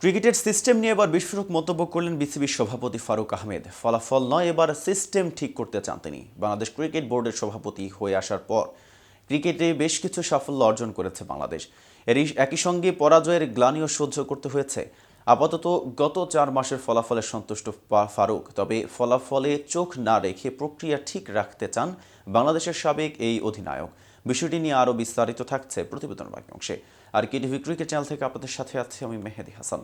ক্রিকেটের সিস্টেম নিয়ে এবার বিস্ফোরক মন্তব্য করলেন বিসিবির সভাপতি ফারুক আহমেদ। ফলাফল নয়, এবার সিস্টেম ঠিক করতে চান তিনি। বাংলাদেশ ক্রিকেট বোর্ডের সভাপতি হয়ে আসার পর ক্রিকেটে বেশ কিছু সাফল্য অর্জন করেছে বাংলাদেশ। একই সঙ্গে পরাজয়ের গ্লানিও সহ্য করতে হয়েছে। আপাতত গত 4 মাসের ফলাফলে সন্তুষ্ট ফারুক, তবে ফলাফলে চোখ না রেখে প্রক্রিয়া ঠিক রাখতে চান বাংলাদেশের সাবেক এই অধিনায়ক। বিষয়টি নিয়ে আরও বিস্তারিত থাকছে প্রতিবেদনের বাকি অংশে। আর কেটিভি ক্রিকেট চ্যানেল থেকে আপনাদের সাথে আছি আমি মেহেদি হাসান।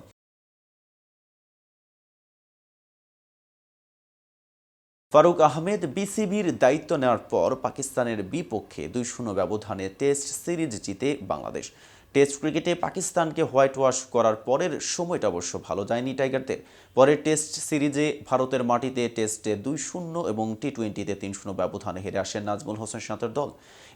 ফারুক আহমেদ বিসিবির দায়িত্ব নেওয়ার পর পাকিস্তানের বিপক্ষে 2-0 ব্যবধানে টেস্ট সিরিজ জিতে বাংলাদেশ। টেস্ট ক্রিকেটে পাকিস্তানকে হোয়াইট ওয়াশ করার পরের সময়টা অবশ্য ভালো যায়নি টাইগারদের। পরের টেস্ট সিরিজে ভারতের মাটিতে টেস্টে 2-0 এবং টি-20-তে 3-0 ব্যবধানে হেরে আসেন নাজমুল হোসেন শান্তের দল।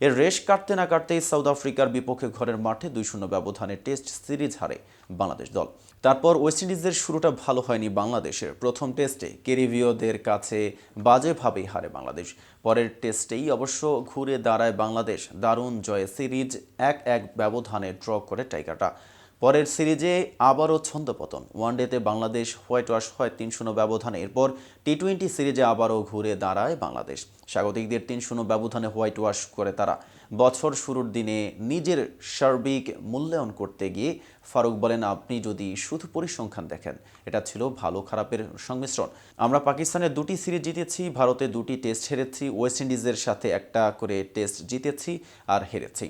এর রেশ কাটতে না কাটতেই সাউথ আফ্রিকার বিপক্ষে ঘরের মাঠে 2-0 ব্যবধানে টেস্ট সিরিজ হারে বাংলাদেশ দল। তারপর ওয়েস্ট ইন্ডিজের শুরুটা ভালো হয়নি বাংলাদেশের। প্রথম টেস্টে ক্যারিবীয়দের কাছে বাজেভাবেই হারে বাংলাদেশ। পরের টেস্টেই অবশ্য ঘুরে দাঁড়ায় বাংলাদেশ। দারুণ জয়ে সিরিজ 1-1 ব্যবধানে ড্র করে টাইগাররা। পরের সিরিজে আবারও ছন্দপতন। ওয়ানডেতে বাংলাদেশ হোয়াইট ওয়াশ হয় 3-0 ব্যবধানে। এরপর টি-20 সিরিজে আবারও ঘুরে দাঁড়ায় বাংলাদেশ। স্বাগতিকদের 3-0 ব্যবধানে হোয়াইট ওয়াশ করে তারা। বছর শুরুর দিনে নিজের সার্বিক মূল্যায়ন করতে গিয়ে ফারুক বলেন, আপনি যদি শুধু পরিসংখ্যান দেখেন, এটা ছিল ভালো খারাপের সংমিশ্রণ। আমরা পাকিস্তানের 2টি সিরিজ জিতেছি, ভারতে 2টি টেস্ট হেরেছি, ওয়েস্ট ইন্ডিজের সাথে একটা করে টেস্ট জিতেছি আর হেরেছি।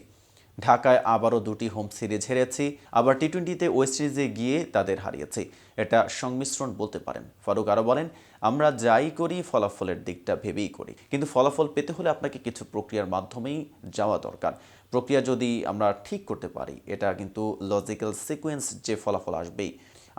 ঢাকায় আবারও 2টি হোম সিরিজ হেরেছি, আবার টি-20-তে ওয়েস্ট ইন্ডিজে গিয়ে তাদের হারিয়েছি। এটা সংমিশ্রণ বলতে পারেন। ফারুক আরও বলেন, আমরা যাই করি ফলাফলের দিকটা ভেবেই করি, কিন্তু ফলাফল পেতে হলে আপনাকে কিছু প্রক্রিয়ার মাধ্যমেই যাওয়া দরকার। প্রক্রিয়া যদি আমরা ঠিক করতে পারি, এটা কিন্তু লজিক্যাল সিকোয়েন্স যে ফলাফল আসবেই।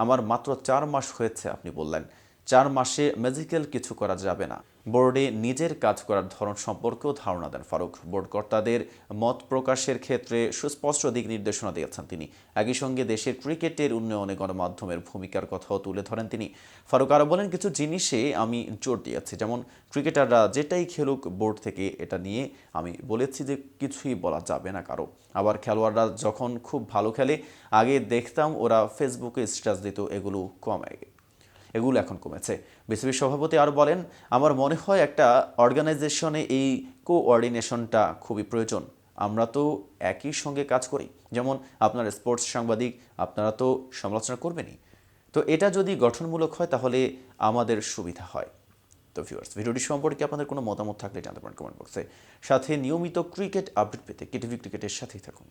আমার মাত্র 4 মাস হয়েছে, আপনি বললেন 4 মাসে ম্যাজিক্যাল কিছু করা যাবে না। বোর্ডে নিজের কাজ করার ধরন সম্পর্কেও ধারণা দেন ফারুক। বোর্ড কর্তাদের মত প্রকাশের ক্ষেত্রে সুস্পষ্ট দিক নির্দেশনা দিয়েছেন তিনি। একই সঙ্গে দেশের ক্রিকেটের উন্নয়নে গণমাধ্যমের ভূমিকার কথাও তুলে ধরেন তিনি। ফারুক আরও বলেন, কিছু জিনিসে আমি জোর দিয়েছি, যেমন ক্রিকেটাররা যেটাই খেলুক বোর্ড থেকে এটা নিয়ে আমি বলেছি যে কিছুই বলা যাবে না কারো। আবার খেলোয়াড়রা যখন খুব ভালো খেলে, আগে দেখতাম ওরা ফেসবুকে স্ট্যাটাস দিত, এগুলো এখন কমেছে। বিসিবির সভাপতি আরও বলেন, আমার মনে হয় একটা অর্গানাইজেশনে এই কোঅর্ডিনেশনটা খুবই প্রয়োজন। আমরা তো একই সঙ্গে কাজ করি, যেমন আপনার স্পোর্টস সাংবাদিক, আপনারা তো সমালোচনা করবেনই। তো এটা যদি গঠনমূলক হয় তাহলে আমাদের সুবিধা হয়। তো ভিউয়ার্স, ভিডিওটি সম্পর্কে আপনাদের কোনো মতামত থাকলে জানতে পারেন কমেন্ট বক্সে। সাথে নিয়মিত ক্রিকেট আপডেট পেতে কেটিভি ক্রিকেটের সাথেই থাকুন।